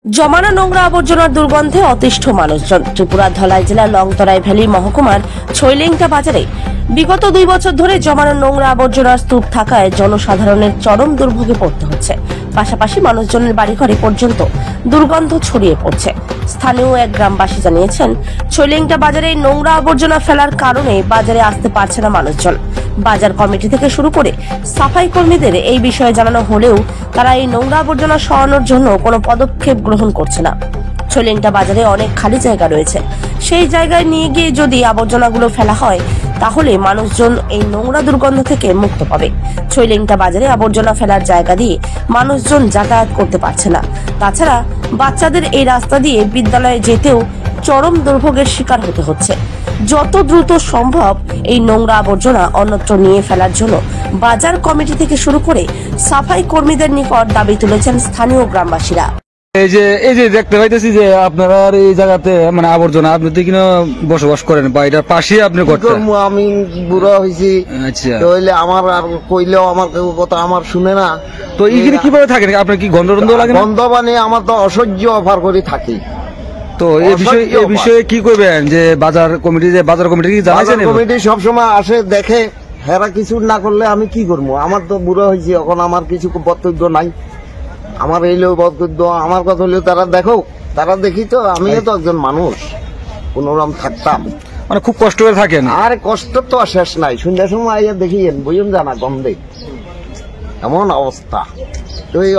জমানো নোংরা আবর্জনার দুর্গন্ধে অতিষ্ঠ মানুষজন। ত্রিপুরা ধলাই জেলার লংতরাই ভ্যালি মহকুমার ছৈলেংটা বাজারে বিগত 2 বছর ধরে জমানো নোংরা আবর্জনার স্তূপ থাকায় জনসাধারণের চরম দুর্ভোগে পড়তে হচ্ছে। পাশাপাশি মানুষজনের বাড়িঘরে পর্যন্ত দুর্গন্ধ ছড়িয়ে পড়ছে। স্থানীয় এক গ্রামবাসী জানিয়েছেন, ছৈলেংটা বাজারে নোংরা আবর্জনা ফেলার কারণে বাজারে আসতে পারছে না মানুষজন। বাজার কমিটি থেকে শুরু করে সাফাই কর্মীদের এই বিষয়ে জানানো হলেও তারা এই নোংরা আবর্জনা সরানোর জন্য কোনো পদক্ষেপ গ্রহণ করছে না। ছৈলেংটা বাজারে অনেক খালি জায়গা রয়েছে, সেই জায়গায় নিয়ে গিয়ে যদি আবর্জনাগুলো ফেলা হয় তাহলে মানুষজন এই নোংরা দুর্গন্ধ থেকে মুক্ত পাবে। ছৈলেংটা বাজারে আবর্জনা ফেলার জায়গা দিয়ে মানুষজন যাতায়াত করতে পারছে না। তাছাড়া বাচ্চাদের এই রাস্তা দিয়ে বিদ্যালয়ে যেতেও চরম দুর্ভোগের শিকার হতে হচ্ছে। যত দ্রুত সম্ভব এই নোংরা আবর্জনা অন্যত্র নিয়ে ফেলার জন্য বাজার কমিটি থেকে শুরু করে সাফাই কর্মীদের নিকট দাবি তুলেছেন স্থানীয় গ্রামবাসীরা। এই যে দেখতে পাইতেছি যে আপনারা এই জায়গাতে মানে আবর্জনা আপনি তো কিনা বসবাস করেন বা এটার পাশে আপনি করতেন। আমি বুড়া হয়েছি, আচ্ছা, তাহলে আমার আর কইলেও আমার কথা আমার শুনে না। তো এইখানে কিভাবে থাকেন? আপনার কি গন্ধ লাগে? গন্ধ মানে আমার তো অসহ্য অফার করে থাকি। তো এই বিষয়ে কি করবেন? যে বাজার কমিটি কি জানাইছেন? কমিটি সবসময় আসে দেখে, হেরা কিছু না করলে আমি কি করবো? আমার তো বুড়ো হয়েছি, এখন আমার কিছু বক্তব্য নাই। আমার এইলেও বক্তব্য, আমার কথা হলেও তারা দেখো, তারা দেখি তো আমিও তো একজন মানুষ, কোনরকম থাকতাম মানে খুব কষ্ট করে থাকেন। আর কষ্ট তো শেষ নাই। সন্ধ্যার সময় আইয়া দেখিয়েন বুঝুন জানা গন্ধে এমন অবস্থা। তো এই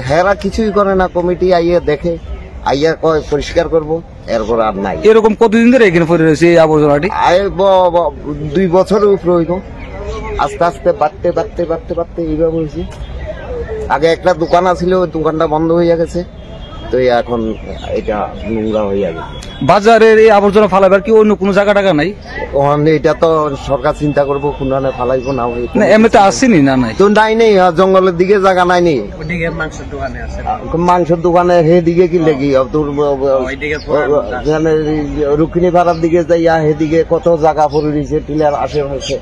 হেরা কিছুই করে না, কমিটি আইয়া দেখে, আইয়া কয় পরিষ্কার করবো, এরপর আর নাই। এরকম কতদিন ধরে এখানে পড়ে রয়েছে এই আবর্জনাটি? 2 বছরের উপরে হইল। আস্তে আস্তে বাড়তে এইভাবে হয়েছে। আগে একটা দোকান আছিল, ওই দোকানটা বন্ধ হয়ে গেছে, তো এখন এটা নোংরা হয়ে গেছে। বাজারের এই আবর্জনা ফালাবার কি অন্য কোনো জায়গা টাকা নাই? এটা তো সরকার চিন্তা করবো কোনখানে ফালাইবো না। এমনিতে আসেনি না? নাই তো নাই নেই, জঙ্গলের দিকে জায়গা নাই নেই। মাংসের দোকানে সেদিকে কি লেগে রুক্মিণী পাড়ার দিকে যাইয়া সেদিকে কত জায়গা পড়ে রয়েছে, টিলার আশেপাশে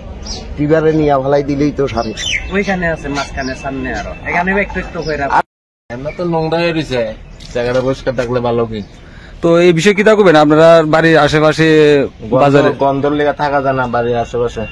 টিবারে নিয়ে ফেলাই দিলেই তো সারি। ওইখানে আছে মাঝখানে সামনে, আরো এখানে একটু হয়ে এমন তো নোংরা হয়ে রয়েছে, জায়গাটা পরিষ্কার থাকলে ভালো। কি তো এই বিষয়ে কি থাকবেন? আপনারা বাড়ির আশেপাশে বাজারে গন্ধর লেগে থাকা যায় না বাড়ির আশেপাশে।